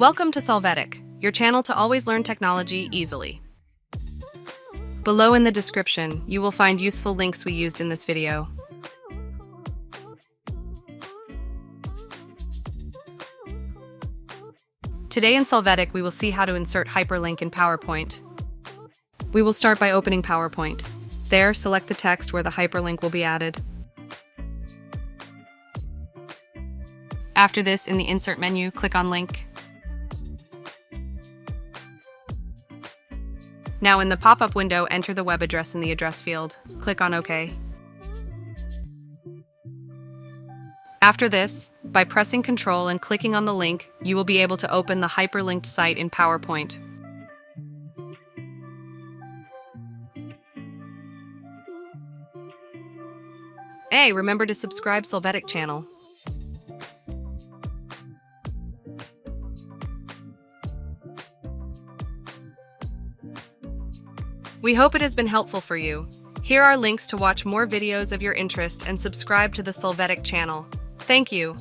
Welcome to Solvetic, your channel to always learn technology easily. Below in the description, you will find useful links we used in this video. Today in Solvetic, we will see how to insert hyperlink in PowerPoint. We will start by opening PowerPoint. There, select the text where the hyperlink will be added. After this, in the Insert menu, click on Link. Now in the pop-up window, enter the web address in the address field. Click on OK. After this, by pressing Ctrl and clicking on the link, you will be able to open the hyperlinked site in PowerPoint. Hey, remember to subscribe Solvetic channel. We hope it has been helpful for you. Here are links to watch more videos of your interest and subscribe to the Solvetic channel. Thank you.